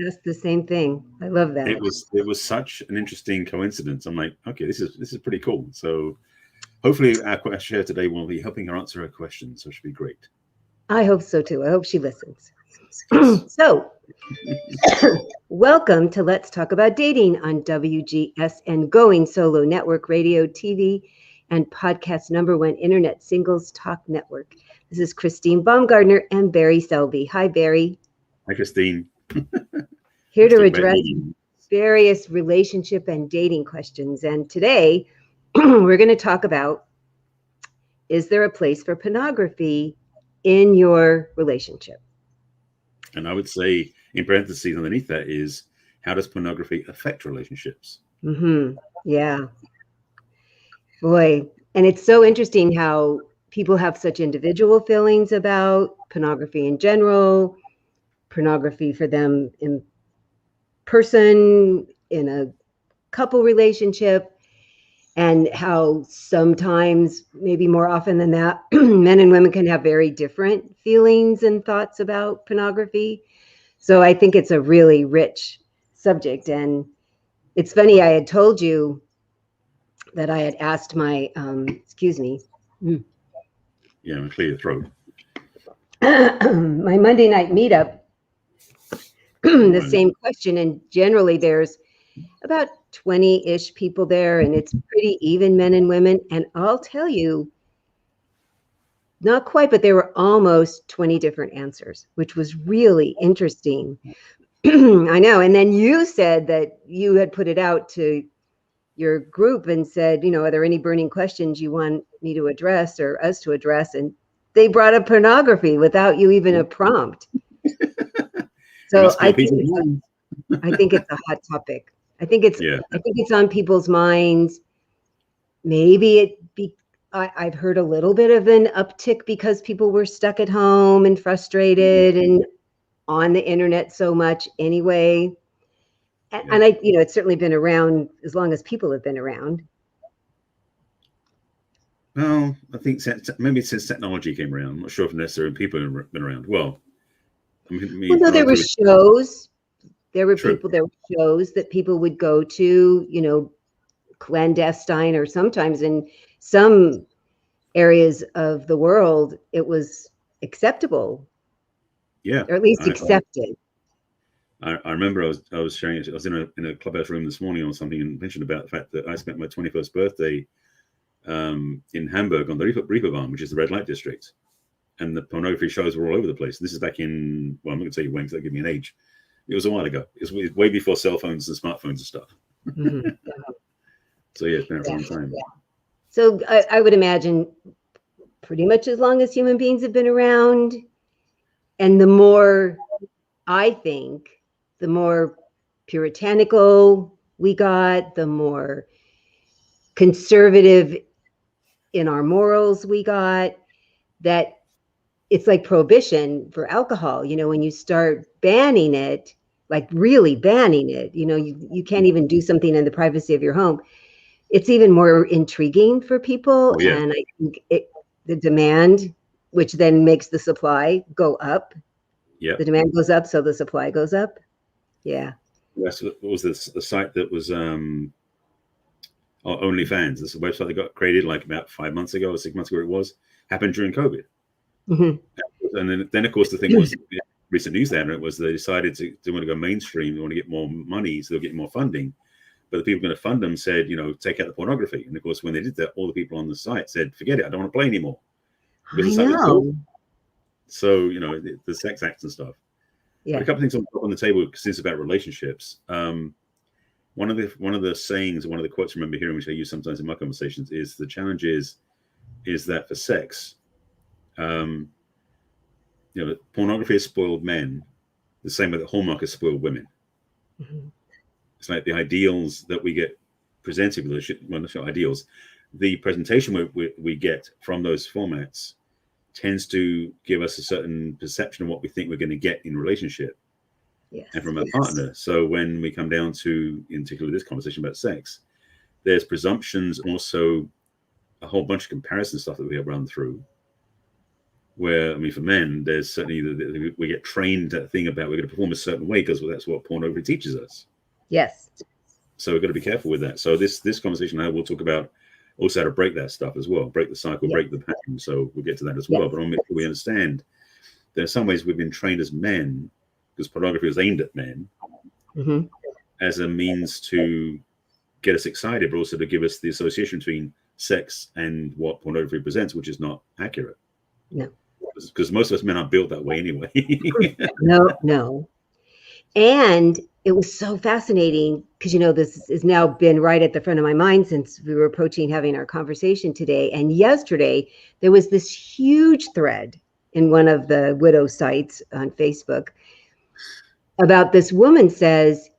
asked the same thing. I love that. It was such an interesting coincidence. I'm like, okay, this is pretty cool. So hopefully our share today will be helping her answer her questions. So it should be great. I hope so too. I hope she listens. Yes. So, welcome to Let's Talk About Dating on WGSN Going Solo Network Radio, TV, and podcast #1 Internet Singles Talk Network. This is Christine Baumgartner and Barry Selby. Hi, Barry. Hi, Christine. Here to address various relationship and dating questions. And today we're going to talk about, is there a place for pornography in your relationship? And I would say, in parentheses underneath that is, how does pornography affect relationships? Mm-hmm. Yeah. Boy. And it's so interesting how people have such individual feelings about pornography in general, pornography for them in person, in a couple relationship, and how sometimes, maybe more often than that, men and women can have very different feelings and thoughts about pornography. So I think it's a really rich subject. And it's funny, I had told you that I had asked my, excuse me. Yeah, clear your throat. My Monday night meetup, the same question. And generally there's about 20-ish people there, and it's pretty even, men and women. And I'll tell you, not quite, but there were almost 20 different answers, which was really interesting. I know. And then you said that you had put it out to your group and said, are there any burning questions you want me to address or us to address? And they brought up pornography without you even a prompt. So I think it's a hot topic. I think it's on people's minds. Maybe I've heard a little bit of an uptick because people were stuck at home and frustrated and on the internet so much anyway. And it's certainly been around as long as people have been around. Well, I think maybe since technology came around, I'm not sure if necessarily people have been around. Well, there were shows. There were shows that people would go to, clandestine, or sometimes in some areas of the world, it was acceptable. Yeah. Or at least accepted. I remember I was sharing it. I was in a clubhouse room this morning or something and mentioned about the fact that I spent my 21st birthday in Hamburg on the Reeperbahn, which is the red light district. And the pornography shows were all over the place. This is back in, well, I'm not going to tell you when because that'll give me an age. It was a while ago. It was way before cell phones and smartphones and stuff. Mm-hmm. So yeah, it's been a long time. Yeah. So I would imagine pretty much as long as human beings have been around. And the more, I think, the more puritanical we got, the more conservative in our morals we got, that it's like prohibition for alcohol. When you start banning it, like really banning it, you can't even do something in the privacy of your home. It's even more intriguing for people. Oh, yeah. And I think the demand, which then makes the supply go up. Yeah. The demand goes up, so the supply goes up. Yeah. What was the site that was OnlyFans? This is a website that got created like about 5 months ago or 6 months ago. It happened during COVID. Mm-hmm. And then of course the thing was, recent news there, it was they decided to want to go mainstream. They want to get more money, so they'll get more funding. But the people going to fund them said, take out the pornography. And of course, when they did that, all the people on the site said, forget it, I don't want to play anymore. I know. So, the sex acts and stuff. Yeah. But a couple of things on the table since about relationships. One of the sayings, one of the quotes I remember hearing, which I use sometimes in my conversations, is the challenge is that for sex, pornography has spoiled men the same way that Hallmark has spoiled women. Mm-hmm. It's like the ideals that we get presented with, not ideals, the presentation we get from those formats tends to give us a certain perception of what we think we're going to get in relationship and from a partner. So when we come down to, in particular, this conversation about sex, there's presumptions and also a whole bunch of comparison stuff that we have run through, Where, I mean, for men, there's certainly we get trained that thing about we're going to perform a certain way because that's what pornography teaches us. Yes. So we've got to be careful with that. So this conversation now, we'll talk about also how to break that stuff as well, break the cycle, break the pattern. So we'll get to that as well. But I want to make sure we understand there are some ways we've been trained as men, because pornography was aimed at men, as a means to get us excited, but also to give us the association between sex and what pornography presents, which is not accurate. No. Because most of us men are built that way anyway. No. And it was so fascinating because, this has now been right at the front of my mind since we were approaching having our conversation today. And yesterday, there was this huge thread in one of the widow sites on Facebook about this woman says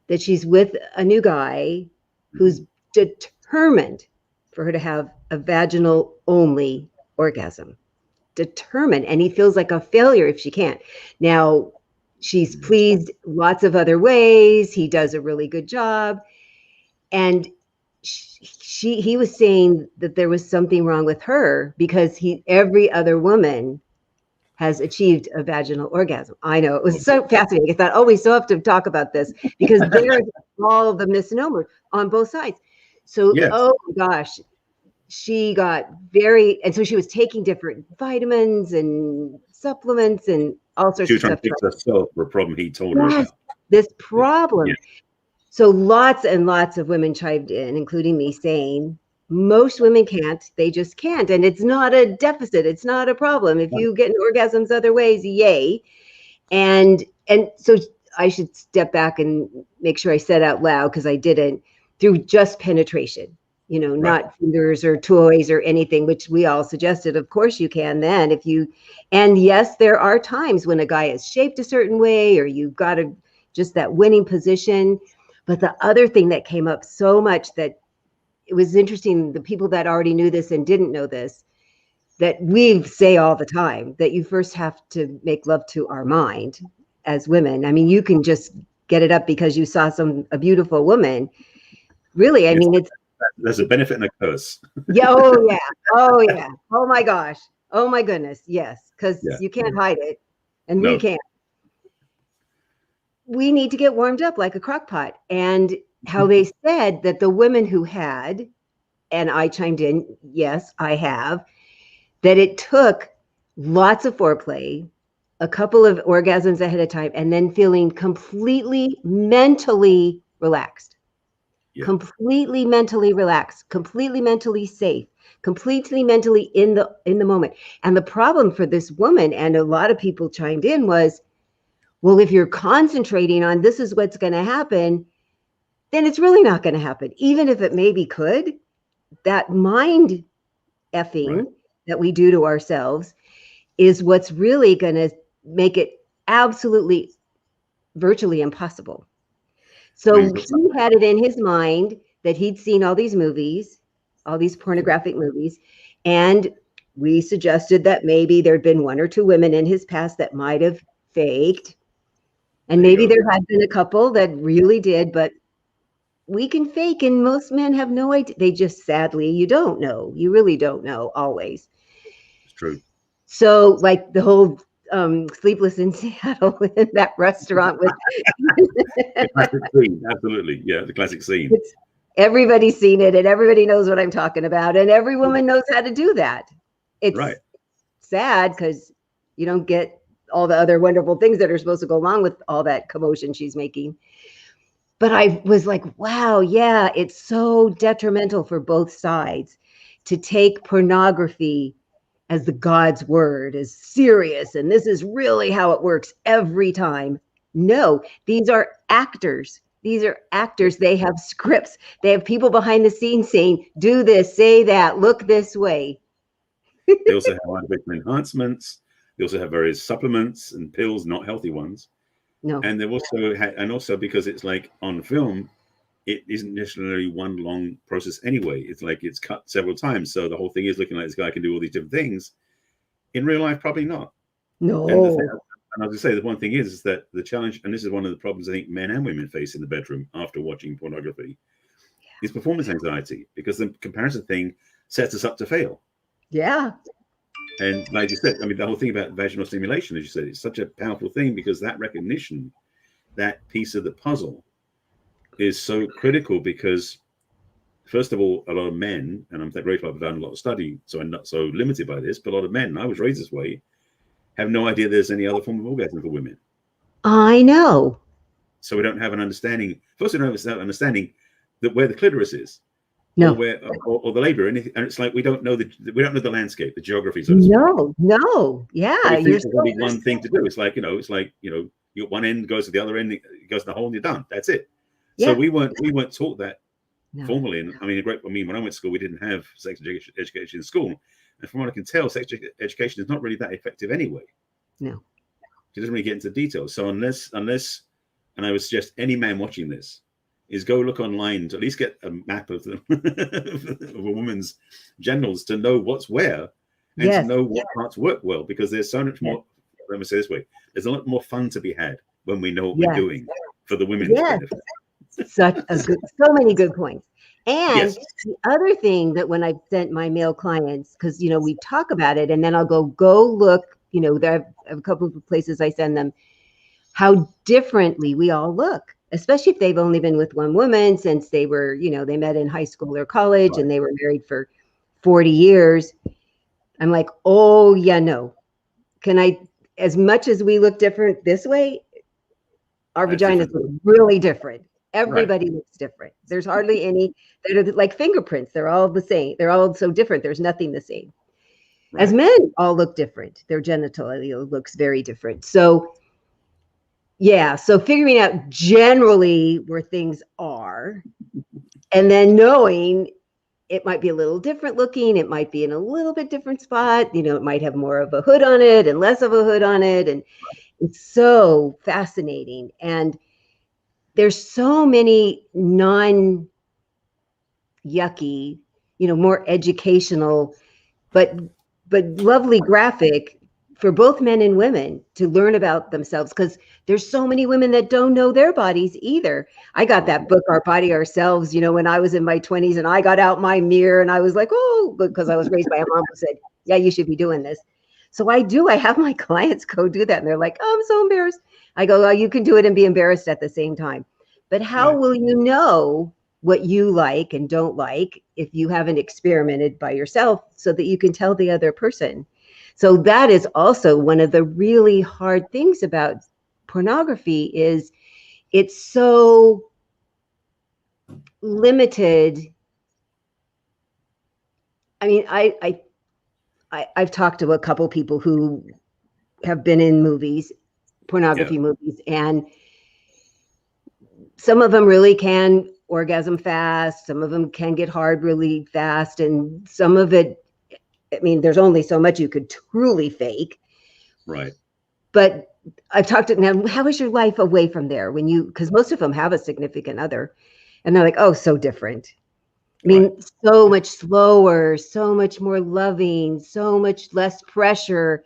that she's with a new guy who's determined for her to have a vaginal only orgasm. Determined. And he feels like a failure if she can't. Now, she's pleased lots of other ways. He does a really good job. And he was saying that there was something wrong with her because every other woman has achieved a vaginal orgasm. I know, it was so fascinating. I thought, oh, we still have to talk about this because there's all the misnomers on both sides. So, oh my gosh, she got and so she was taking different vitamins and supplements and all sorts of stuff. She was trying to fix herself for a problem he told her about. This problem. Yeah. So lots and lots of women chimed in, including me, saying, most women can't, they just can't. And it's not a deficit. It's not a problem. If you get orgasms other ways, yay. And so I should step back and make sure I said out loud, because I didn't, through just penetration, not fingers or toys or anything, which we all suggested. Of course you can then and yes, there are times when a guy is shaped a certain way or you've got just that winning position. But the other thing that came up so much that it was interesting, the people that already knew this and didn't know this, that we say all the time, that you first have to make love to our mind as women. I mean, you can just get it up because you saw a beautiful woman. Really, I mean, there's a benefit and a curse. Oh yeah. Oh my gosh. Oh my goodness. Yes, because you can't hide it, and we can't. We need to get warmed up like a crock pot. And how they said that the women who had, and I chimed in, yes, I have, that it took lots of foreplay, a couple of orgasms ahead of time, and then feeling completely mentally relaxed. Completely mentally relaxed, completely mentally safe, completely mentally in the moment. And the problem for this woman, and a lot of people chimed in, was, well, if you're concentrating on this is what's going to happen, then it's really not going to happen. Even if it maybe could, that mind effing that we do to ourselves is what's really going to make it absolutely virtually impossible. So he had it in his mind that he'd seen all these movies, all these pornographic movies, and we suggested that maybe there'd been one or two women in his past that might have faked, and maybe there had been a couple that really did, but we can fake, and most men have no idea. They just, sadly, you don't know. You really don't know always. It's true. So, like the whole Sleepless in Seattle in that restaurant with the classic scene. Absolutely, the classic scene. Everybody's seen it, and everybody knows what I'm talking about, and every woman knows how to do that. It's sad because you don't get all the other wonderful things that are supposed to go along with all that commotion she's making. But I was like, wow, it's so detrimental for both sides to take pornography as the God's word, as serious, and this is really how it works every time. No, these are actors. These are actors. They have scripts. They have people behind the scenes saying, do this, say that, look this way. They also have artificial enhancements. They also have various supplements and pills, not healthy ones. No. And they've also because it's like on film, it isn't necessarily one long process anyway. It's like it's cut several times. So the whole thing is looking like this guy can do all these different things. In real life, probably not. No. And I was going to say, the one thing is that the challenge, and this is one of the problems I think men and women face in the bedroom after watching pornography, is performance anxiety, because the comparison thing sets us up to fail. Yeah. And like you said, I mean, the whole thing about vaginal stimulation, as you said, it's such a powerful thing because that recognition, that piece of the puzzle is so critical because, first of all, a lot of men, and I'm grateful I've done a lot of study, so I'm not so limited by this, but a lot of men, I was raised this way, have no idea there's any other form of orgasm for women. I know. So we don't have an understanding. First, we don't have an understanding that where the clitoris is, No. or where, or the labor, and it's like we don't know the landscape, the geography. So to speak. No. Yeah, So we you're think there's only one thing to do. It's like you got one end goes to the other end, it goes to the hole, and you're done. That's it. Yeah. So we weren't taught that No. formally. And I mean, when I went to school, we didn't have sex education in school, and from what I can tell, sex education is not really that effective anyway. No. It doesn't really get into details. So unless, and I would suggest any man watching this is go look online to at least get a map of of a woman's genitals to know what's where and to know what parts work well, because there's so much more. Let me say this way: there's a lot more fun to be had when we know what we're doing for the women's benefit. So many good points. And the other thing that when I've sent my male clients, because we talk about it, and then I'll go look. There are a couple of places I send them how differently we all look, especially if they've only been with one woman since they were, they met in high school or college, and they were married for 40 years. I'm like, oh yeah, no. As much as we look different this way, our vaginas look really different. Everybody looks different. There's hardly any that are like fingerprints. They're all the same. They're all so different. There's nothing the same. Right. As men all look different. Their genitalia looks very different. So yeah, so figuring out generally where things are, and then knowing it might be a little different looking, it might be in a little bit different spot, it might have more of a hood on it and less of a hood on it. And it's so fascinating. And there's so many non-yucky, more educational, but lovely graphic for both men and women to learn about themselves, because there's so many women that don't know their bodies either. I got that book, Our Body Ourselves, when I was in my 20s, and I got out my mirror and I was like, oh, because I was raised by a mom who said, yeah, you should be doing this. So I have my clients go do that, and they're like, oh, I'm so embarrassed. I go, well, you can do it and be embarrassed at the same time. But how will you know what you like and don't like if you haven't experimented by yourself, so that you can tell the other person? So that is also one of the really hard things about pornography, is it's so limited. I mean, I've talked to a couple people who have been in movies, pornography movies, and some of them really can orgasm fast. Some of them can get hard really fast. And some of it, I mean, there's only so much you could truly fake. Right. But I've talked to them, how is your life away from there because most of them have a significant other, and they're like, oh, so different. I mean, so much slower, so much more loving, so much less pressure.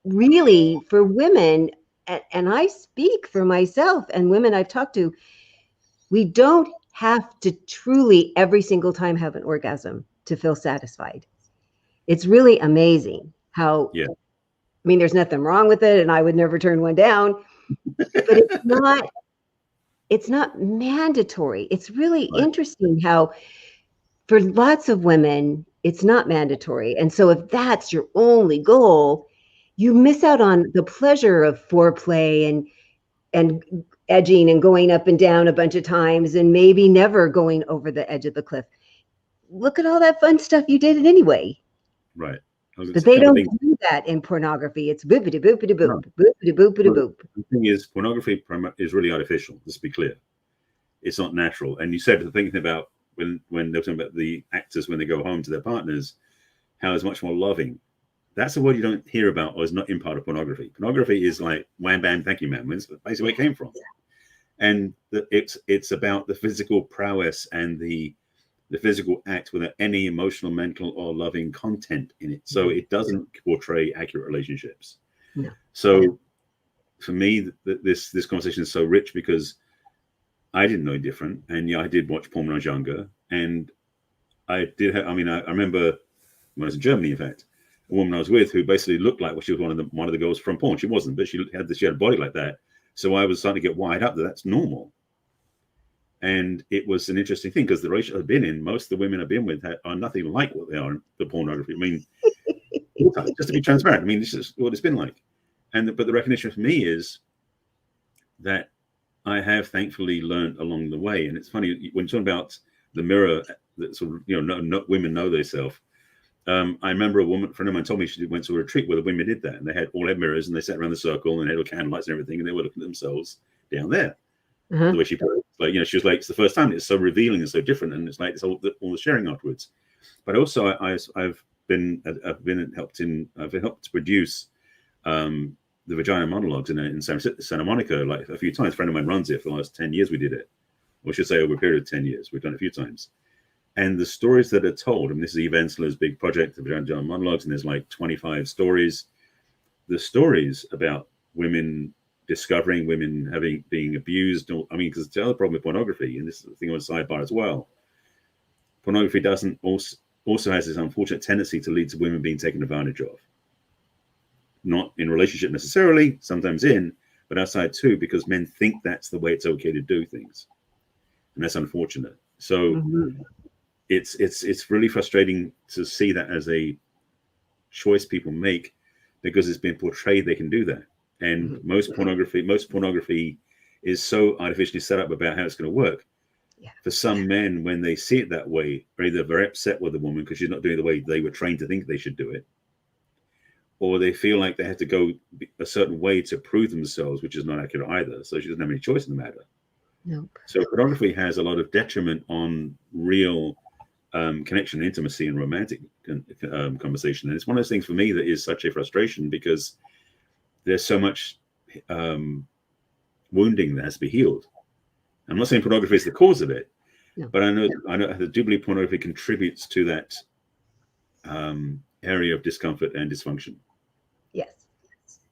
Really, for women, and I speak for myself and women I've talked to, we don't have to truly every single time have an orgasm to feel satisfied. It's really amazing how, I mean, there's nothing wrong with it, and I would never turn one down, but it's not mandatory. It's really interesting how for lots of women, it's not mandatory. And so if that's your only goal, you miss out on the pleasure of foreplay and edging and going up and down a bunch of times and maybe never going over the edge of the cliff. Look at all that fun stuff you did anyway. Right. But they don't do that in pornography. It's boopity boopity boop, boopity boopity boop. The thing is, pornography is really artificial. Let's be clear. It's not natural. And you said the thing about when they're talking about the actors when they go home to their partners, how it's much more loving. That's a word you don't hear about, or is not in part of pornography. Pornography is like wham bam, thank you, man. It's basically where it came from. And it's about the physical prowess and the physical act without any emotional, mental, or loving content in it. So it doesn't portray accurate relationships. No. So for me, this conversation is so rich because I didn't know different. And I did watch porn when I was younger. And I did have, I remember when I was in Germany, in fact, a woman I was with who basically looked like, well, she was one of the girls from porn. She wasn't, but she had a body like that. So I was starting to get wired up that that's normal. And it was an interesting thing because the relationship I've been in, most of the women I've been with are nothing like what they are in the pornography. I mean, just to be transparent, I mean, this is what it's been like. But the recognition for me is that I have thankfully learned along the way. And it's funny when you're talking about the mirror that sort of, women know themselves. I remember a friend of mine told me she went to a retreat where the women did that, and they all had mirrors and they sat around the circle and they had candlelights and everything, and they were looking at themselves down there. The way she put it, like, she was like, it's the first time, it's so revealing and so different, and it's like it's all the sharing afterwards. But also, I've helped to produce the Vagina Monologues in Santa Monica like a few times. A friend of mine runs it for the last 10 years. We did it, or I should say over a period of 10 years. We've done it a few times. And the stories that are told, and this is Eve Ensler's big project, the Vagina Monologues, and there's like 25 stories. The stories about women discovering, women being abused. Because the other problem with pornography, and this is the thing on the sidebar as well, pornography also has this unfortunate tendency to lead to women being taken advantage of. Not in relationship necessarily, sometimes but outside too, because men think that's the way it's okay to do things, and that's unfortunate. So it's really frustrating to see that as a choice people make, because it's been portrayed they can do that. And most pornography is so artificially set up about how it's going to work. Yeah. For some men, when they see it that way, are either very upset with the woman because she's not doing it the way they were trained to think they should do it, or they feel like they have to go a certain way to prove themselves, which is not accurate either. So she doesn't have any choice in the matter. Nope. So pornography has a lot of detriment on real connection, intimacy, and romantic conversation. And it's one of those things for me that is such a frustration, because there's so much wounding that has to be healed. I'm not saying pornography is the cause of it, but I know I do believe pornography contributes to that area of discomfort and dysfunction. Yes,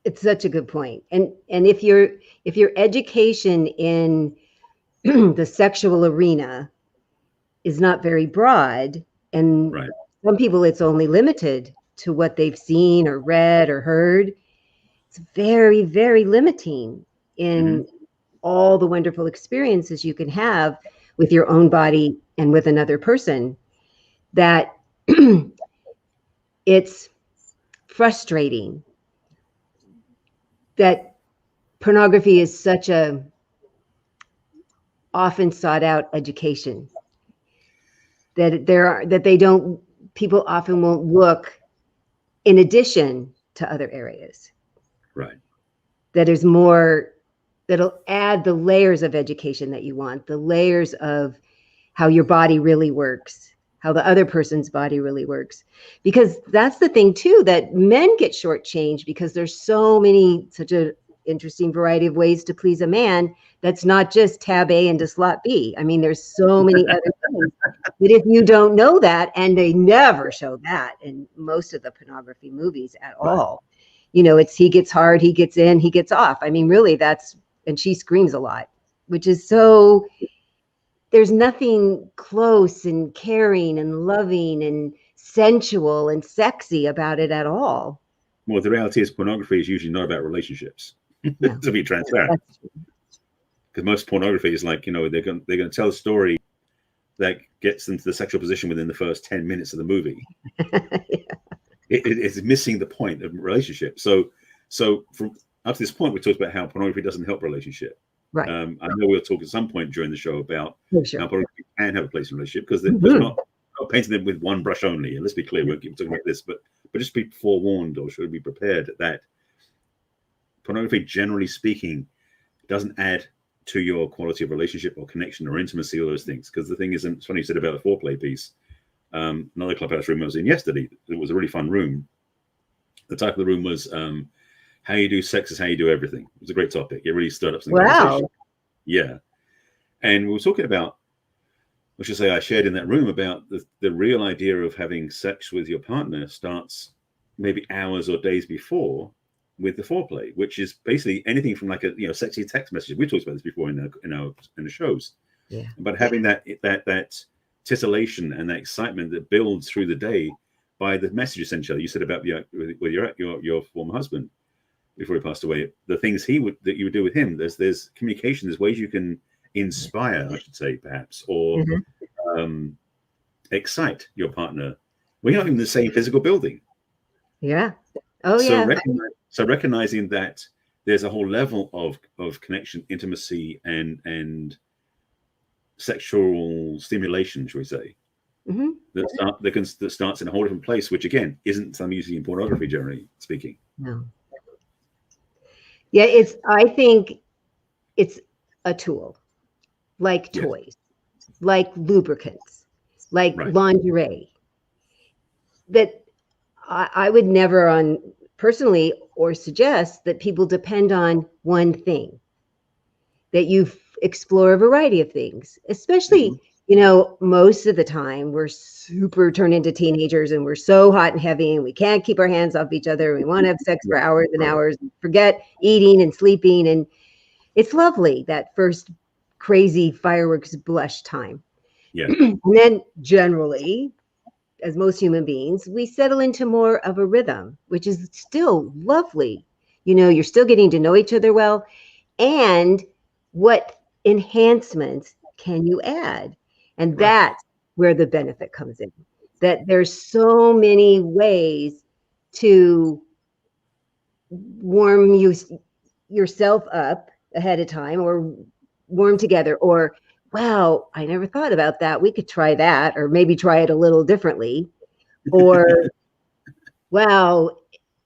it's such a good point. And if your education in the sexual arena is not very broad, and some people it's only limited to what they've seen or read or heard, it's very, very limiting in all the wonderful experiences you can have with your own body and with another person, that it's frustrating that pornography is such a often sought out education, that people often won't look in addition to other areas. Right. That is more, that'll add the layers of education that you want, the layers of how your body really works, how the other person's body really works. Because that's the thing too, that men get shortchanged, because there's such an interesting variety of ways to please a man. That's not just tab A into slot B. I mean, there's so many other things that if you don't know that, and they never show that in most of the pornography movies at all. It's he gets hard, he gets in, he gets off. I mean, really, and she screams a lot, which is so, there's nothing close and caring and loving and sensual and sexy about it at all. Well, the reality is pornography is usually not about relationships, to be transparent. Because most pornography is like, they're going to tell a story that gets them to the sexual position within the first 10 minutes of the movie. It's missing the point of relationship. So from up to this point, we talked about how pornography doesn't help relationship. Right. I know we'll talk at some point during the show about how pornography can have a place in a relationship, because there's not painting them with one brush only. And let's be clear, we'll keep talking about this, but just be forewarned, or should be prepared that pornography, generally speaking, doesn't add to your quality of relationship or connection or intimacy, all those things. Because the thing is, it's funny you said about the foreplay piece. Another clubhouse room I was in yesterday, it was a really fun room. The title of the room was how you do sex is how you do everything. It was a great topic. It really stirred up some conversation. Yeah. And we were talking about, I shared in that room about the real idea of having sex with your partner starts maybe hours or days before with the foreplay, which is basically anything from like a sexy text message. We talked about this before in the shows. Yeah. But having that titillation and that excitement that builds through the day by the message you sent each other. You said about your former husband before he passed away. The things that you would do with him. There's communication. There's ways you can inspire, I should say, perhaps, or excite your partner. We're not in the same physical building. Yeah. Oh, so yeah. Recognizing that there's a whole level of connection, intimacy, and sexual stimulation, shall we say, that starts in a whole different place, which again isn't something you see in pornography, generally speaking. No. Yeah, I think it's a tool, like toys, like lubricants, like lingerie, that I would never personally or suggest that people depend on one thing, that you explore a variety of things, especially, most of the time we're super turned into teenagers and we're so hot and heavy and we can't keep our hands off each other. We want to have sex for hours and hours and forget eating and sleeping. And it's lovely, that first crazy fireworks blush time. Yeah. And then generally, as most human beings, we settle into more of a rhythm, which is still lovely. You're still getting to know each other well. And what enhancements can you add? And that's where the benefit comes in, that there's so many ways to warm yourself up ahead of time, or warm together, or, wow, I never thought about that. We could try that, or maybe try it a little differently. Or, wow,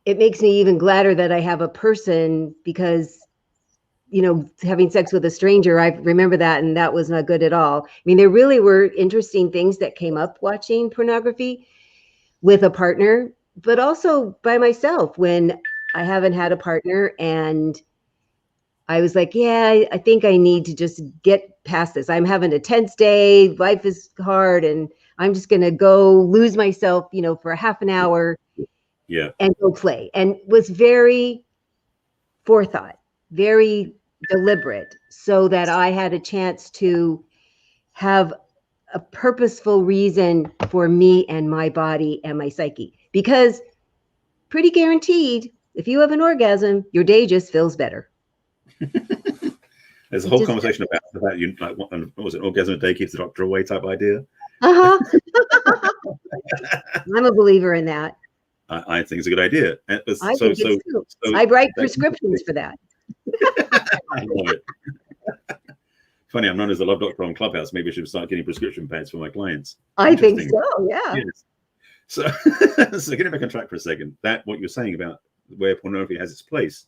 it makes me even gladder that I have a person, because having sex with a stranger, I remember that, and that was not good at all. I mean, there really were interesting things that came up watching pornography with a partner, but also by myself when I haven't had a partner, and I was like, yeah, I think I need to just get past this. I'm having a tense day. Life is hard, and I'm just going to go lose myself, for a half an hour and go play. And was very forethought, very deliberate, so that I had a chance to have a purposeful reason for me and my body and my psyche. Because pretty guaranteed, if you have an orgasm, your day just feels better. There's a whole conversation about that. What was it? Orgasm a day keeps the doctor away type idea. I'm a believer in that. I think it's a good idea. I write prescriptions for that. I love it. Funny, I'm known as the love doctor on Clubhouse. Maybe I should start getting prescription pads for my clients. I think so, yeah. Yes. So getting back on track for a second, that what you're saying about where pornography has its place,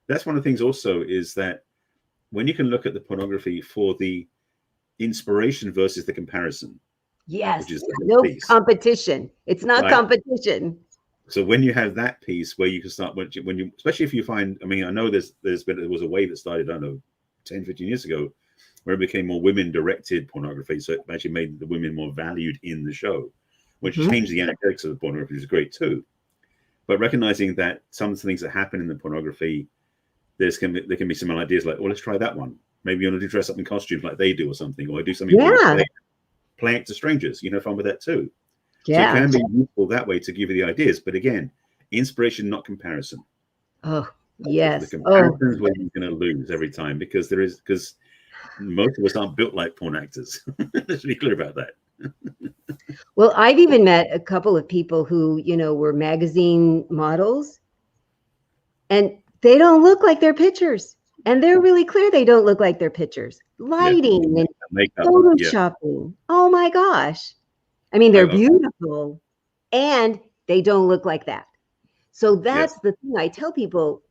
that's one of the things also, is that when you can look at the pornography for the inspiration versus the comparison. Yes, no competition. It's not competition. So when you have that piece where you can start, when you, especially if you find, I mean, I know there was a wave that started, I don't know, 10, 15 years ago, where it became more women-directed pornography. So it actually made the women more valued in the show, which changed the analytics of the pornography, which is great too. But recognizing that some of the things that happen in the pornography, there can be some ideas like, well, let's try that one. Maybe you want to dress up in costumes like they do or something, or do something playing to strangers, fun with that too. Yeah. So it can be useful that way to give you the ideas. But again, inspiration, not comparison. Oh, yes. The comparison is where you're going to lose every time, because most of us aren't built like porn actors. Let's be clear about that. Well, I've even met a couple of people who, were magazine models, and they don't look like their pictures. And they're really clear they don't look like their pictures. Lighting and photoshopping. Oh my gosh. I mean, they're beautiful, and they don't look like that. So that's the thing I tell people.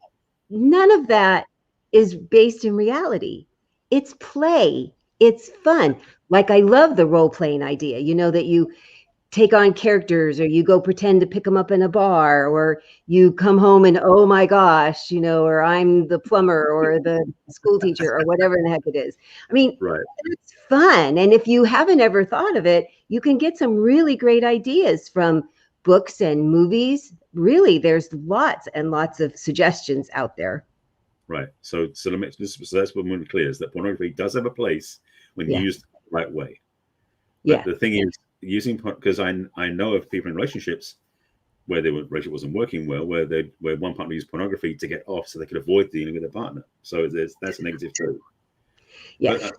None of that is based in reality. It's play. It's fun. Like, I love the role-playing idea, that you take on characters, or you go pretend to pick them up in a bar, or you come home and, oh my gosh, or I'm the plumber or the school teacher or whatever the heck it is. I mean, it's fun. And if you haven't ever thought of it, you can get some really great ideas from books and movies. Really, there's lots and lots of suggestions out there. Right. So that's what we're clear, is that pornography does have a place when used the right way. But the thing is, using, because I know of people in relationships where the relationship wasn't working well, where one partner used pornography to get off so they could avoid dealing with their partner. So that's a negative too. Yes.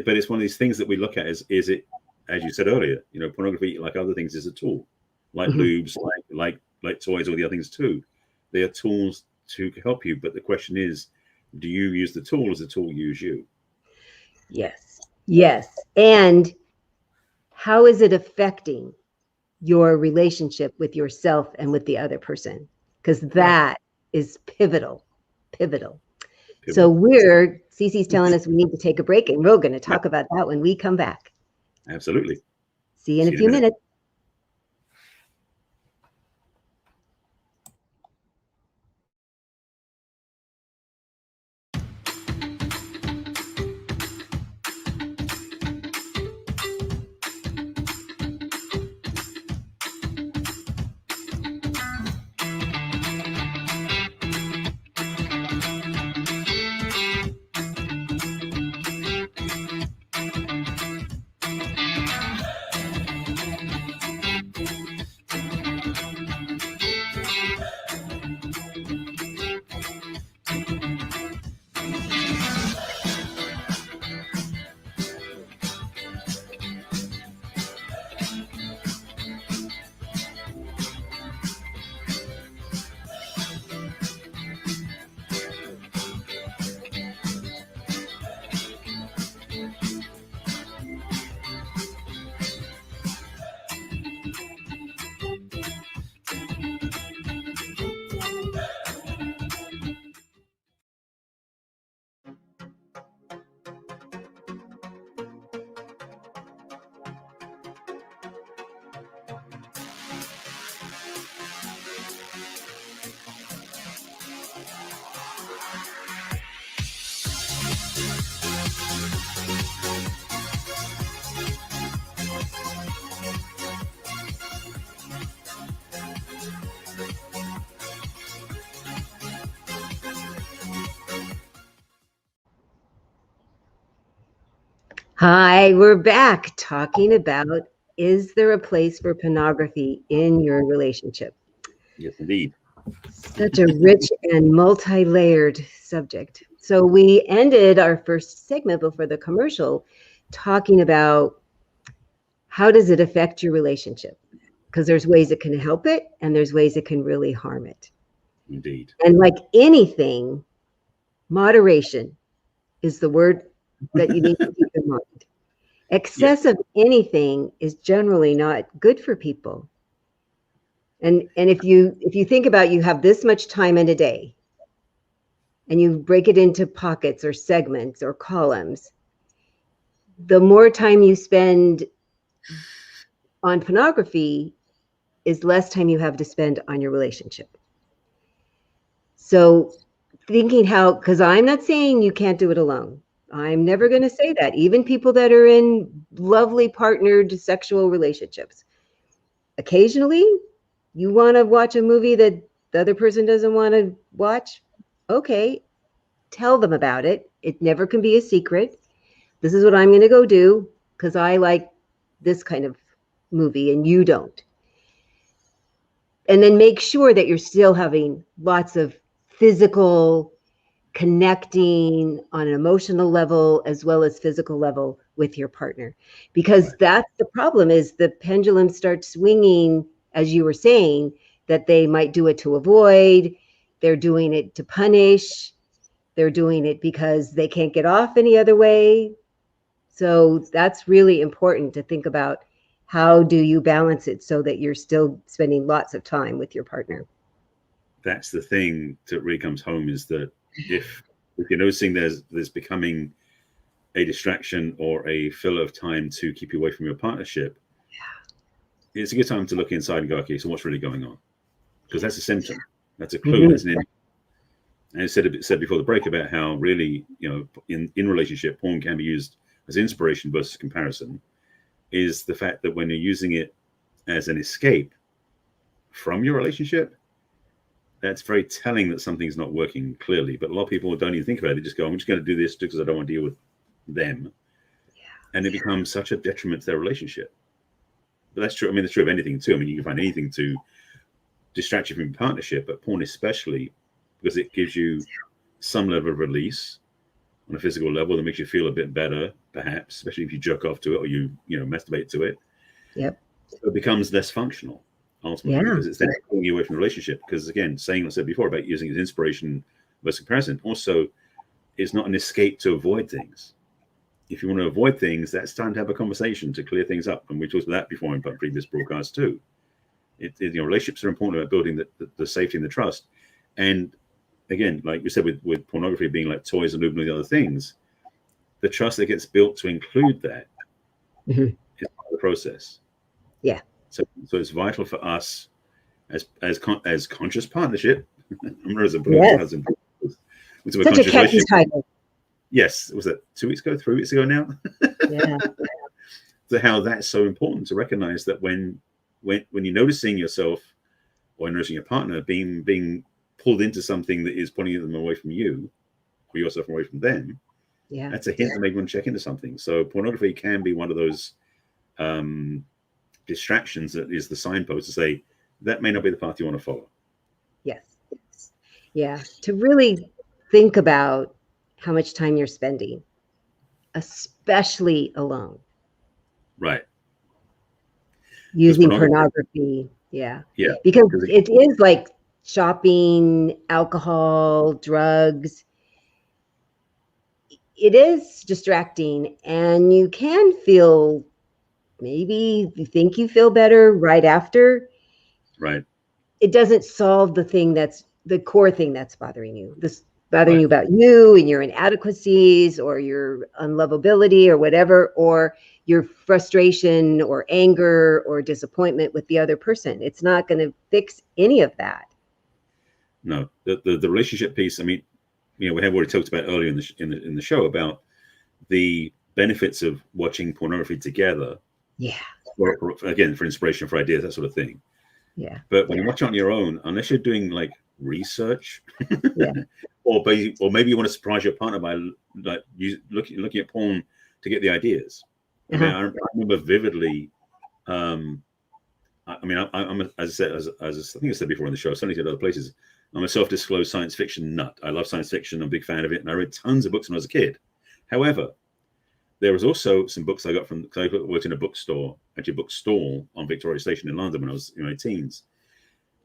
But it's one of these things that we look at is it, as you said earlier, pornography, like other things, is a tool, like lubes, like toys, all the other things too. They are tools to help you. But the question is, do you use the tool, or does the tool use you? Yes. Yes. And how is it affecting your relationship with yourself and with the other person? Because that is pivotal. So Cece's telling us we need to take a break, and we're going to talk about that when we come back. Absolutely. See you in a few minutes. Hi, we're back talking about, is there a place for pornography in your relationship? Yes, indeed. Such a rich and multi-layered subject. So we ended our first segment before the commercial talking about how does it affect your relationship? Because there's ways it can help it, and there's ways it can really harm it. Indeed. And like anything, moderation is the word that you need to keep in mind. Excess of anything is generally not good for people. And if you think about, you have this much time in a day, and you break it into pockets or segments or columns, the more time you spend on pornography is less time you have to spend on your relationship. So thinking how, because I'm not saying you can't do it alone. I'm never going to say that. Even people that are in lovely partnered sexual relationships, occasionally you want to watch a movie that the other person doesn't want to watch. Okay, tell them about it. It never can be a secret. This is what I'm going to go do because I like this kind of movie and you don't. And then make sure that you're still having lots of physical connecting on an emotional level as well as physical level with your partner, because that's the problem, is the pendulum starts swinging, as you were saying, that they might do it to avoid, they're doing it to punish, they're doing it because they can't get off any other way. So that's really important to think about. How do you balance it so that you're still spending lots of time with your partner? That's the thing that really comes home, is that if you're noticing there's becoming a distraction or a filler of time to keep you away from your partnership, it's a good time to look inside and go, okay, so what's really going on? Because that's a symptom, that's a clue, that's an indication. And I said before the break about how really, in relationship, porn can be used as inspiration versus comparison, is the fact that when you're using it as an escape from your relationship, that's very telling that something's not working clearly. But a lot of people don't even think about it. They just go, I'm just going to do this because I don't want to deal with them. And it becomes such a detriment to their relationship. but that's true. I mean, that's true of anything too. I mean, you can find anything to distract you from your partnership, but porn especially, because it gives you some level of release on a physical level that makes you feel a bit better, perhaps, especially if you jerk off to it or you masturbate to it. Yep. So it becomes less functional ultimately, because it's then pulling you away from the relationship. Because again, saying what I said before about using it as inspiration versus comparison, also it's not an escape to avoid things. If you want to avoid things, that's time to have a conversation to clear things up. And we talked about that before in previous broadcasts too. Relationships are important about building the safety and the trust. And again, like you said, with pornography being like toys and lube and the other things, the trust that gets built to include that is part of the process. Yeah. So it's vital for us as conscious partnership. Such a catchy title. Yes, was that 2 weeks ago, 3 weeks ago now? Yeah. So how that's so important to recognize that when you're noticing yourself or noticing your partner being pulled into something that is pulling them away from you or yourself away from them, that's a hint that maybe want to check into something. So pornography can be one of those distractions that is the signpost to say that may not be the path you want to follow. Yes. Yeah. To really think about how much time you're spending, especially alone. Right. Using pornography. Yeah. Yeah. Because it is like shopping, alcohol, drugs. It is distracting, and you can feel, maybe you think you feel better right after. Right. It doesn't solve the thing that's the core thing that's bothering you. This bothering you about you and your inadequacies or your unlovability or whatever, or your frustration or anger or disappointment with the other person. It's not going to fix any of that. No, the relationship piece. I mean, we have already talked about earlier in the show about the benefits of watching pornography together. Yeah. Again, for inspiration, for ideas, that sort of thing. Yeah. But when you watch it on your own, unless you're doing like research, or maybe you want to surprise your partner by like looking at porn to get the ideas. I mean, I remember vividly. I'm as I think I said before in the show, certainly at other places, I'm a self-disclosed science fiction nut. I love science fiction. I'm a big fan of it, and I read tons of books when I was a kid. However, there was also some books I got because I worked in a bookstore, actually a bookstall on Victoria Station in London when I was in my teens.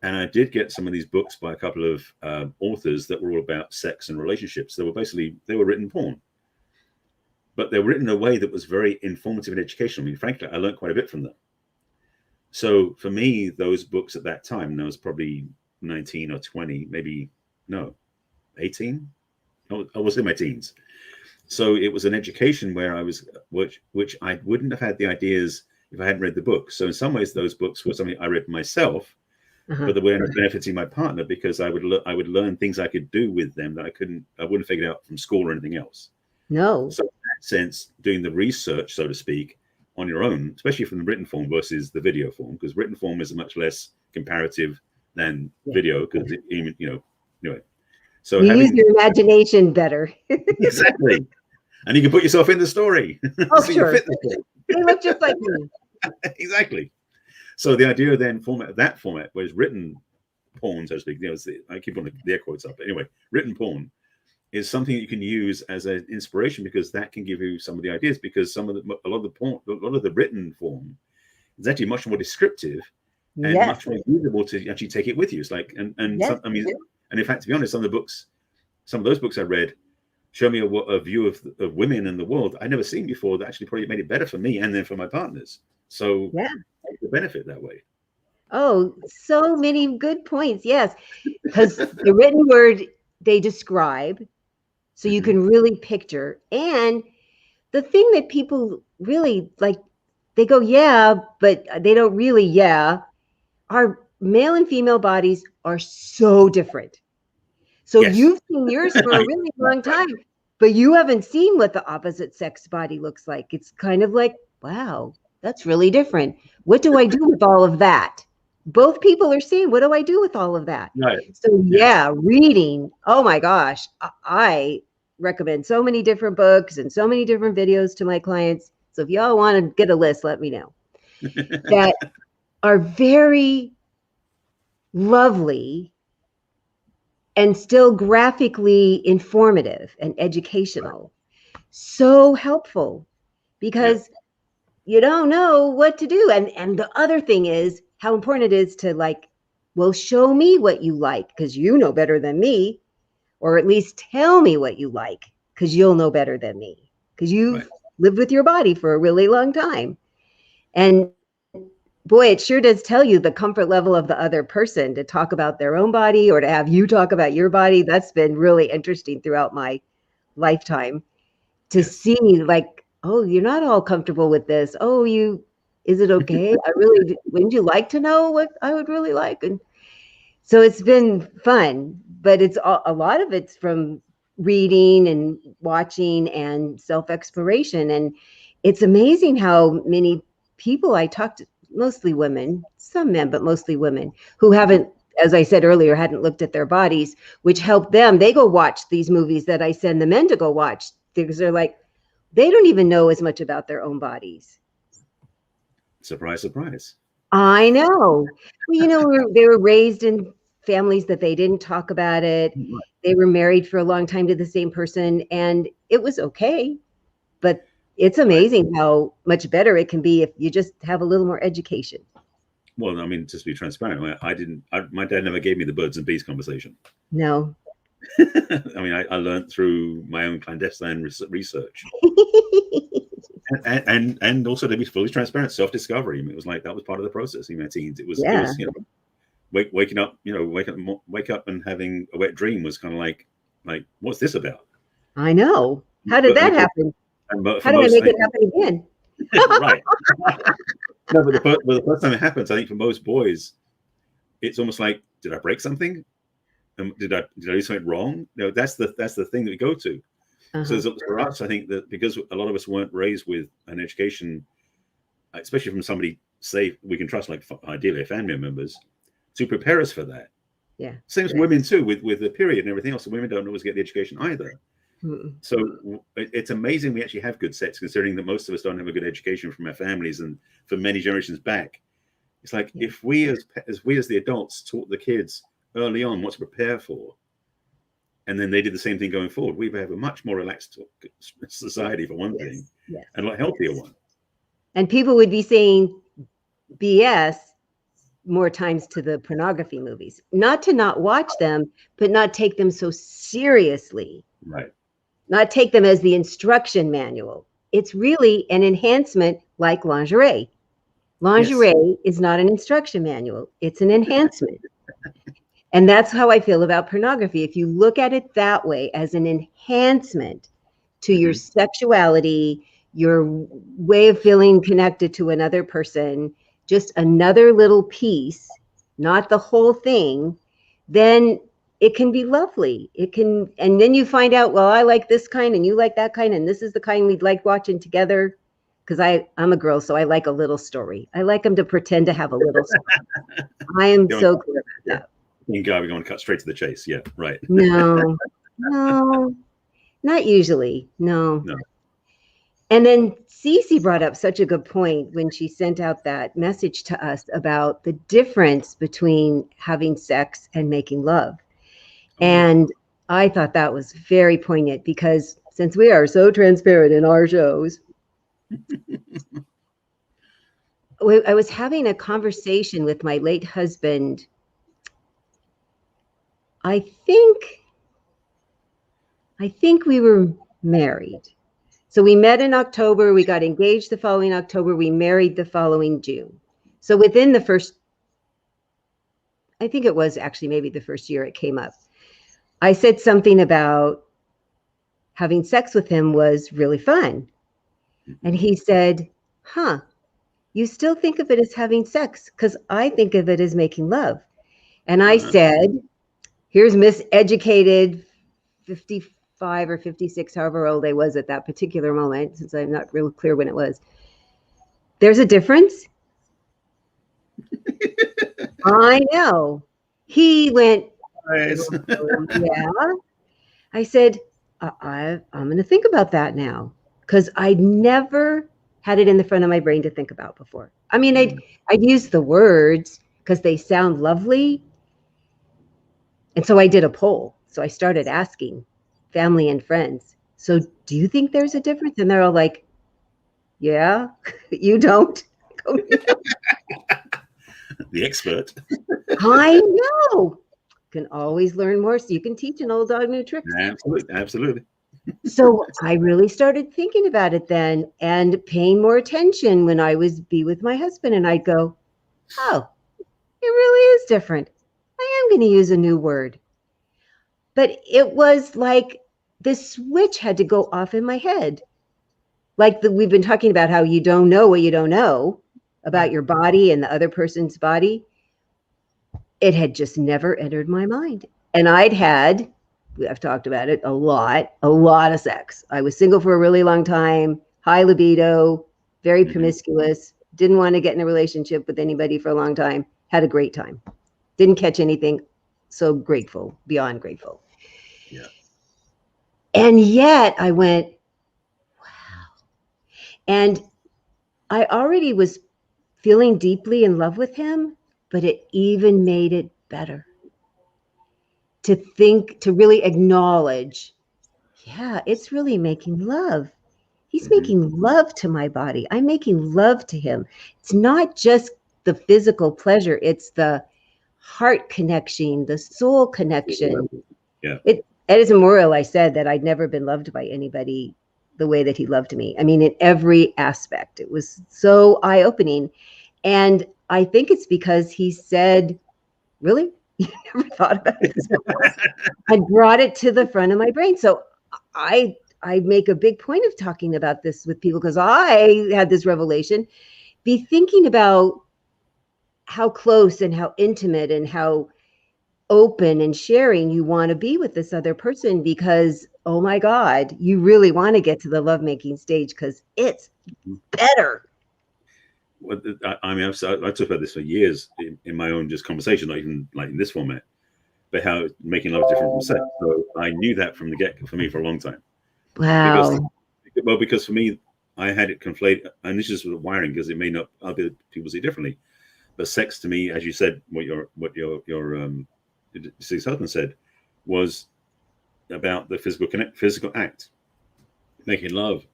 And I did get some of these books by a couple of authors that were all about sex and relationships. They were written porn. But they were written in a way that was very informative and educational. I mean, frankly, I learned quite a bit from them. So for me, those books at that time, and I was probably 19 or 20, maybe, no, 18? I was in my teens. So it was an education where I was, which I wouldn't have had the ideas if I hadn't read the books. So in some ways, those books were something I read myself, but they were benefiting my partner because I would learn things I could do with them that I wouldn't figure out from school or anything else. No. So in that sense, doing the research, so to speak, on your own, especially from the written form versus the video form, because written form is much less comparative than video, because even anyway. So you use your imagination better. Exactly. And you can put yourself in the story. Oh, so sure. They look just like me. Exactly. So the idea then that format, whereas written porn, so to speak, I keep on the air quotes up. But anyway, written porn is something you can use as an inspiration because that can give you some of the ideas. Because a lot of the written form is actually much more descriptive and much more usable to actually take it with you. It's like and in fact, to be honest, some of those books I read show me a view of women in the world I'd never seen before that actually probably made it better for me and then for my partners. So the benefit that way. Oh, so many good points. Yes, because the written word they describe, so you can really picture. And the thing that people really like, they go, but they don't really, our male and female bodies are so different. So you've seen yours for a really long time, but you haven't seen what the opposite sex body looks like. It's kind of like, wow, that's really different. What do I do with all of that? Both people are saying, what do I do with all of that? Right. So reading, oh my gosh, I recommend so many different books and so many different videos to my clients. So if y'all want to get a list, let me know. that are very lovely and still graphically informative and educational. So helpful, because you don't know what to do. And the other thing is how important it is to, like, well, show me what you like, because you know better than me, or at least tell me what you like, because you'll know better than me, because you've lived with your body for a really long time. And boy, it sure does tell you the comfort level of the other person to talk about their own body or to have you talk about your body. That's been really interesting throughout my lifetime to see, like, oh, you're not all comfortable with this. Oh, is it okay? Wouldn't you like to know what I would really like? And so it's been fun, but it's a lot of it's from reading and watching and self-exploration. And it's amazing how many people I talked to, mostly women, some men, but mostly women, who haven't, as I said earlier, hadn't looked at their bodies, which helped them. They go watch these movies that I send the men to go watch, because they're like, they don't even know as much about their own bodies. Surprise, surprise. I know. Well, they were raised in families that they didn't talk about it. They were married for a long time to the same person, and it was okay. But it's amazing how much better it can be if you just have a little more education. Well, I mean, just to be transparent, my dad never gave me the birds and bees conversation. No. I mean, I learned through my own clandestine research. and also, to be fully transparent, self-discovery. I mean, it was like that was part of the process in my teens. It was waking up, wake up and having a wet dream was kind of like what's this about? I know. How did that happen? How did I make it happen again? Right. No, but the first time it happens, I think for most boys, it's almost like, did I break something? Did I do something wrong? That's the thing that we go to. So for us, I think that because a lot of us weren't raised with an education, especially from somebody safe we can trust, like ideally family members, to prepare us for that. Yeah. Same as women too, with the period and everything else. So women don't always get the education either. So it's amazing we actually have good sex, considering that most of us don't have a good education from our families and for many generations back. It's like if we as the adults taught the kids early on what to prepare for, and then they did the same thing going forward, we would have a much more relaxed society, for one thing, and a lot healthier one. And people would be saying BS more times to the pornography movies, not to not watch them, but not take them so seriously. Right. Not take them as the instruction manual. It's really an enhancement, like lingerie. Lingerie is not an instruction manual. It's an enhancement. And that's how I feel about pornography. If you look at it that way, as an enhancement to your sexuality, your way of feeling connected to another person, just another little piece, not the whole thing, then it can be lovely. It can, and then you find out, well, I like this kind and you like that kind, and this is the kind we'd like watching together. Because I'm a girl, so I like a little story. I like them to pretend to have a little story. I am so clear about that. You guy, we're going to cut straight to the chase. Yeah, right. No, not usually. No. And then Cece brought up such a good point when she sent out that message to us about the difference between having sex and making love. And I thought that was very poignant, because since we are so transparent in our shows, I was having a conversation with my late husband. I think we were married. So we met in October, we got engaged the following October, we married the following June. So within the first, I think it was actually maybe the first year it came up, I said something about having sex with him was really fun. And he said, you still think of it as having sex? Because I think of it as making love. And I said, here's miseducated 55 or 56, however old I was at that particular moment, since I'm not real clear when it was. There's a difference. I know. He went, yeah. I said, I'm going to think about that now, because I never had it in the front of my brain to think about before. I mean, I'd use the words because they sound lovely. And so I did a poll. So I started asking family and friends, so do you think there's a difference? And they're all like, yeah, you don't. The expert. I know. Can always learn more. So you can teach an old dog new tricks. Absolutely. Absolutely. So I really started thinking about it then and paying more attention when I be with my husband, and I'd go, oh, it really is different. I am going to use a new word. But it was like the switch had to go off in my head. Like we've been talking about how you don't know what you don't know about your body and the other person's body. It had just never entered my mind. And I've talked about it a lot of sex. I was single for a really long time, high libido, very promiscuous, didn't want to get in a relationship with anybody for a long time, had a great time. Didn't catch anything. So grateful, beyond grateful. Yeah. And yet I went, wow. And I already was feeling deeply in love with him, but it even made it better to really acknowledge, yeah, it's really making love. He's making love to my body. I'm making love to him. It's not just the physical pleasure. It's the heart connection, the soul connection. Yeah. Edison Morrill, I said that I'd never been loved by anybody the way that he loved me. I mean, in every aspect. It was so eye-opening. And I think it's because he said, really? You never thought about this before? I brought it to the front of my brain. So I make a big point of talking about this with people because I had this revelation. Be thinking about how close and how intimate and how open and sharing you want to be with this other person, because, oh my God, you really want to get to the lovemaking stage because it's better. Well, I mean, I've talked about this for years in my own just conversation, not even like in this format, but how making love is different from sex. So I knew that from the get for me for a long time. Wow. Because for me, I had it conflated, and this is sort of wiring because it may not other people see differently. But sex to me, as you said, what your deceased husband said, was about the physical act. Making love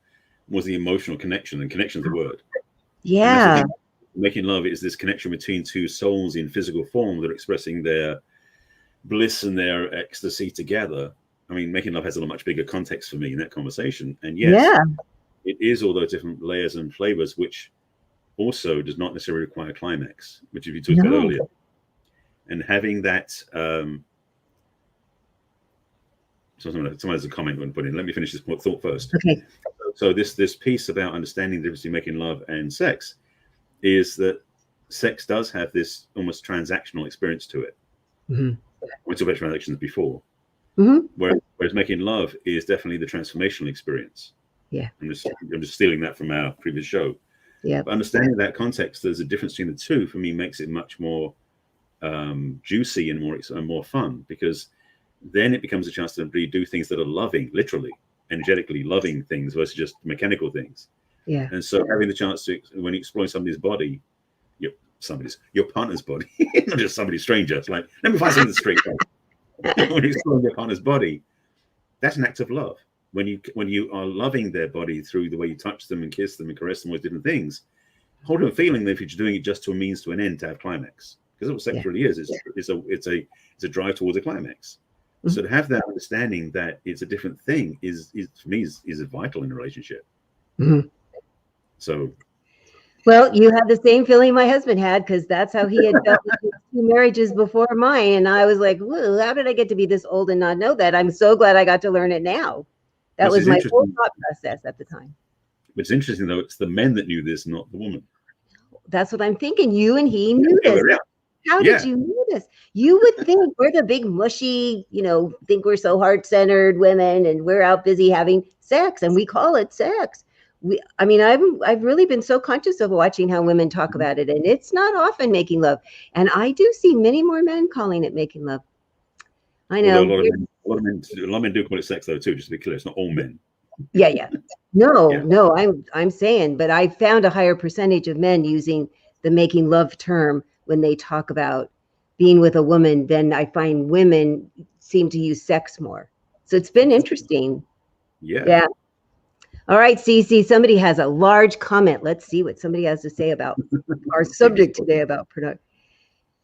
was the emotional connection, and connection is the word. Yeah. Making love is this connection between two souls in physical form that are expressing their bliss and their ecstasy together. I mean, making love has a much bigger context for me in that conversation. And yes, it is all those different layers and flavors, which also does not necessarily require a climax, which you talked about earlier. And having that, someone has a comment I'm going to put in. Let me finish this thought first. Okay. So this piece about understanding the difference between making love and sex is that sex does have this almost transactional experience to it. We talked about transactions before. Whereas making love is definitely the transformational experience. Yeah. I'm just stealing that from our previous show. Yeah. But understanding that context, there's a difference between the two, for me, makes it much more juicy and more fun, because then it becomes a chance to really do things that are loving, literally, energetically loving things versus just mechanical things. Yeah. And so having the chance to, when exploring somebody's body, your partner's body, not just somebody stranger. It's like, let me find something straight. When you're exploring your partner's body, that's an act of love. When you are loving their body through the way you touch them and kiss them and caress them with different things, hold on feeling that if you're doing it just to a means to an end to have climax, because that's what sex really is. It's a drive towards a climax. So to have that understanding that it's a different thing is for me is vital in a relationship. So, well, you had the same feeling my husband had, because that's how he had felt with his 2 marriages before mine. And I was like, whoa, how did I get to be this old and not know that? I'm so glad I got to learn it now. That was my whole thought process at the time. It's interesting, though, it's the men that knew this, not the woman. That's what I'm thinking. You and he knew this. How did you know this? You would think we're the big mushy, think we're so heart-centered women and we're out busy having sex and we call it sex. I've really been so conscious of watching how women talk about it, and it's not often making love. And I do see many more men calling it making love. I know. A lot of men do call it sex, though, too, just to be clear. It's not all men. Yeah. No, Yeah. no, I'm saying, but I found a higher percentage of men using the making love term when they talk about being with a woman than I find women seem to use sex more. So it's been interesting. Yeah. Yeah. All right, Cece, somebody has a large comment. Let's see what somebody has to say about our subject today about product.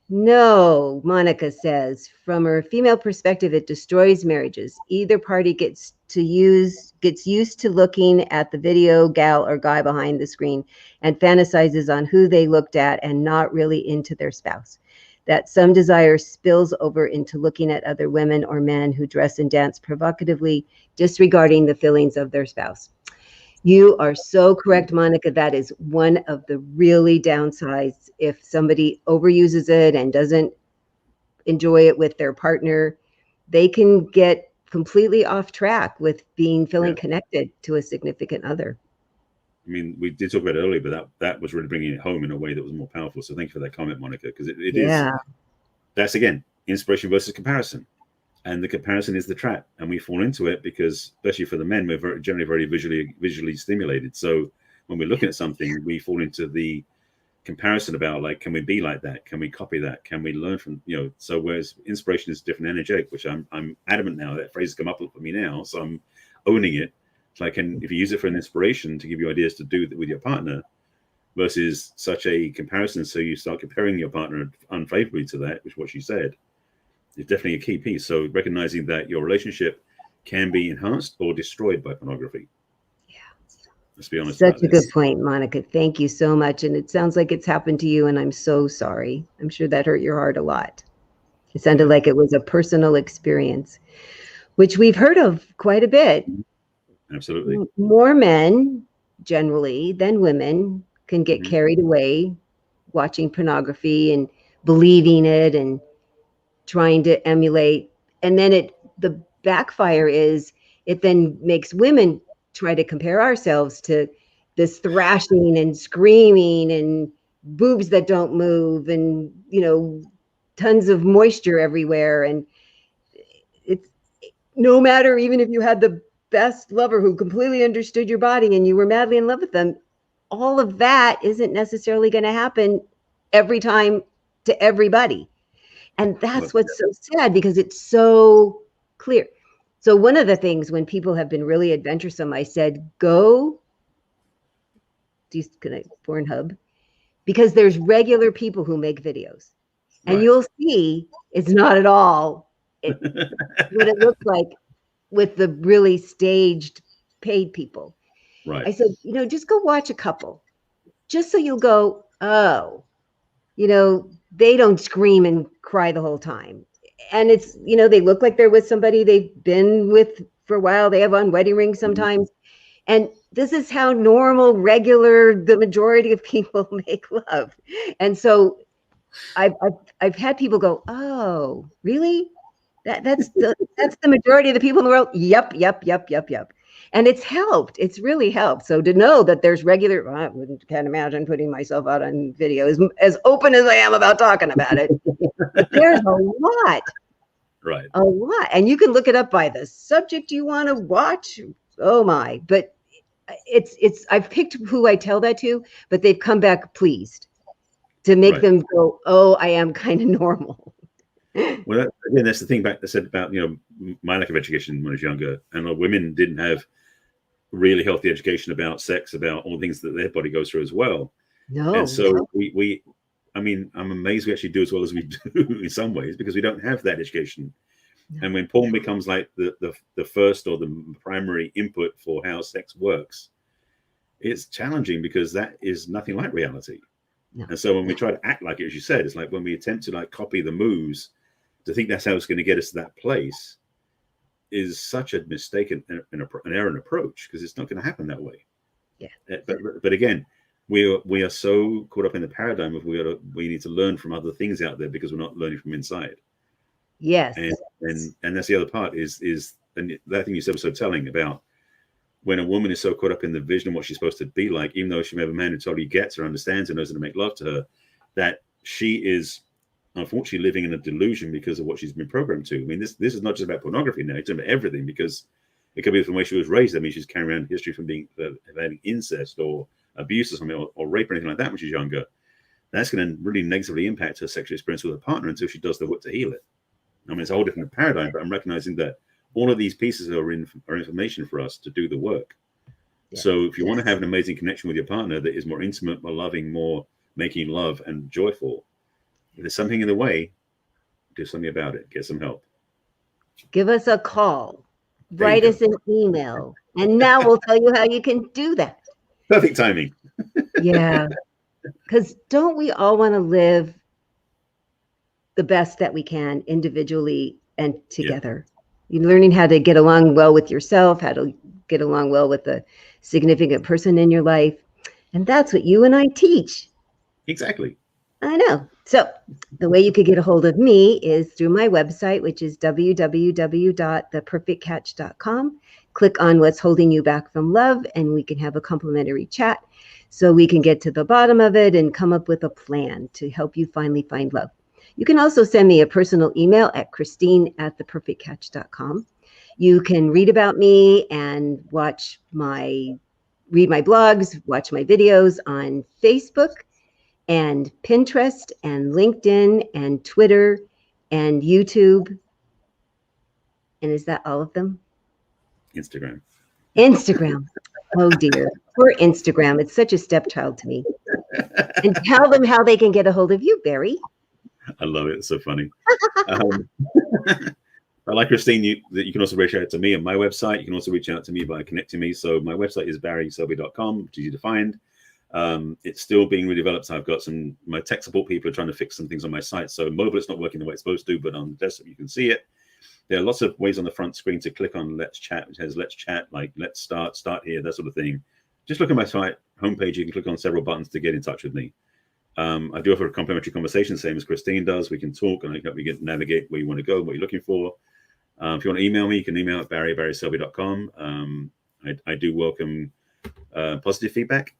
No, Monica says, from a female perspective, it destroys marriages. Either party gets used to looking at the video gal or guy behind the screen and fantasizes on who they looked at and not really into their spouse. That some desire spills over into looking at other women or men who dress and dance provocatively, disregarding the feelings of their spouse. You are so correct, Monica. That is one of the really downsides. If somebody overuses it and doesn't enjoy it with their partner, they can get completely off track with feeling connected to a significant other. I mean, we did talk about it earlier, but that was really bringing it home in a way that was more powerful. So thank you for that comment, Monica, because it is, that's again, inspiration versus comparison. And the comparison is the trap, and we fall into it because, especially for the men, we're generally very visually stimulated. So when we're looking at something, we fall into the comparison about, like, can we be like that? Can we copy that? Can we learn from, so whereas inspiration is different, energetic, which I'm adamant now, that phrase has come up for me now, so I'm owning it. It's like, and if you use it for an inspiration to give you ideas to do with your partner versus such a comparison, so you start comparing your partner unfavorably to that, which is what she said, is definitely a key piece. So recognizing that your relationship can be enhanced or destroyed by pornography. Yeah. Let's be honest. Such a good point, Monica. Thank you so much. And it sounds like it's happened to you, and I'm so sorry. I'm sure that hurt your heart a lot. It sounded like it was a personal experience, which we've heard of quite a bit. Absolutely. More men generally than women can get carried away watching pornography and believing it and trying to emulate. And then the backfire is it then makes women try to compare ourselves to this thrashing and screaming and boobs that don't move and, tons of moisture everywhere. And it's no matter, even if you had the best lover who completely understood your body and you were madly in love with them, all of that isn't necessarily going to happen every time to everybody. And that's what's so sad, because it's so clear. So one of the things when people have been really adventuresome, I said, go do Pornhub, because there's regular people who make videos. And you'll see it's not at all what it looks like with the really staged paid people. Right. I said, just go watch a couple, just so you'll go, oh, they don't scream and cry the whole time. And it's, they look like they're with somebody they've been with for a while. They have on wedding rings sometimes. And this is how normal, regular, the majority of people make love. And so I've had people go, oh, really? That's the majority of the people in the world. Yep. And it's helped. It's really helped. So to know that there's regular, I can't imagine putting myself out on video as open as I am about talking about it. There's a lot. Right. A lot. And you can look it up by the subject you want to watch. Oh my. But I've picked who I tell that to, but they've come back pleased to make them go, oh, I am kind of normal. Well, again, that's the thing back that said about, my lack of education when I was younger, and women didn't have really healthy education about sex, about all the things that their body goes through as well. No. And so I'm amazed we actually do as well as we do in some ways, because we don't have that education. No. And when porn becomes like the first or the primary input for how sex works, it's challenging, because that is nothing like reality. No. And so when we try to act like it, as you said, it's like when we attempt to copy the moves, to think that's how it's going to get us to that place is such a mistake and an errant approach, because it's not going to happen that way. Yeah. But again, we are so caught up in the paradigm of we need to learn from other things out there, because we're not learning from inside. Yes. And that's the other part is and that thing you said was so telling about when a woman is so caught up in the vision of what she's supposed to be like, even though she may have a man who totally gets her, understands her, knows how to make love to her, that she is unfortunately living in a delusion because of what she's been programmed to. I mean, this is not just about pornography now, it's about everything, because It could be from the way she was raised. I mean, she's carrying around history from having incest or abuse or something, or rape or anything like that when she's younger. That's going to really negatively impact her sexual experience with her partner until she does the work to heal it. I mean, it's a whole different paradigm, but I'm recognizing that all of these pieces are information for us to do the work. Yeah. So if you want to have an amazing connection with your partner that is more intimate, more loving, more making love and joyful, if there's something in the way, do something about it. Get some help. Give us a call. Write us an email. And now we'll tell you how you can do that. Perfect timing. Yeah. Because don't we all want to live the best that we can individually and together? Yeah. You're learning how to get along well with yourself, how to get along well with the significant person in your life. And that's what you and I teach. Exactly. I know. So the way you could get a hold of me is through my website, which is www.theperfectcatch.com. Click on What's Holding You Back from Love, and we can have a complimentary chat so we can get to the bottom of it and come up with a plan to help you finally find love. You can also send me a personal email at Christine@theperfectcatch.com. You can read about me and read my blogs, watch my videos on Facebook and Pinterest and LinkedIn and Twitter and YouTube. And is that all of them? Instagram. Oh dear. Poor Instagram. It's such a stepchild to me. And tell them how they can get a hold of you, Barry. I love it. It's so funny. I like Christine, you can also reach out to me on my website. You can also reach out to me by connecting me. So my website is barryselby.com, which is easy to find. It's still being redeveloped. I've got my tech support people are trying to fix some things on my site. So mobile, it's not working the way it's supposed to, but on the desktop, you can see it. There are lots of ways on the front screen to click on Let's Chat, which has Let's Chat, like let's start here, that sort of thing. Just look at my site homepage. You can click on several buttons to get in touch with me. I do offer a complimentary conversation, same as Christine does. We can talk and I can help you navigate where you want to go, what you're looking for. If you want to email me, you can email at barry@barryselby.com. I do welcome positive feedback.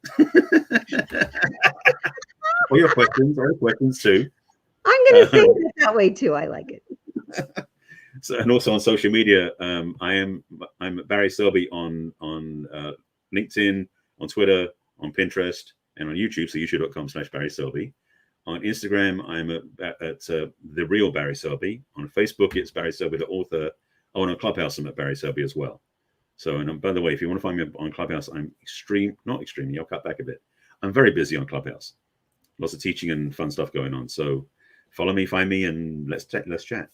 Or your questions, too. I'm going to say it that way too. I like it. So, and also on social media, I'm Barry Selby on LinkedIn, on Twitter, on Pinterest, and on YouTube. So youtube.com/Barry Selby. On Instagram, I'm at The Real Barry Selby. On Facebook, it's Barry Selby, the author. Oh, and on Clubhouse, I'm at Barry Selby as well. So, and by the way, if you want to find me on Clubhouse, I'm not extremely, I'll cut back a bit. I'm very busy on Clubhouse. Lots of teaching and fun stuff going on. So follow me, find me, and let's chat.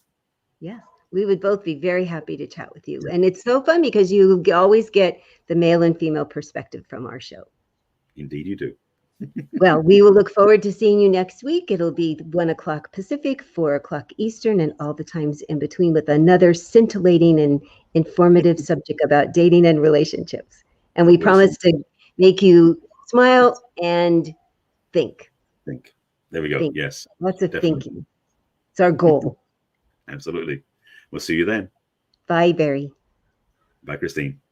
Yeah, we would both be very happy to chat with you. And it's so fun because you always get the male and female perspective from our show. Indeed, you do. Well, we will look forward to seeing you next week. It'll be 1 o'clock Pacific, 4 o'clock Eastern, and all the times in between with another scintillating and informative subject about dating and relationships. And we promise to make you smile and think. There we go. Think. Yes. Lots of thinking. It's our goal. Absolutely. We'll see you then. Bye, Barry. Bye, Christine.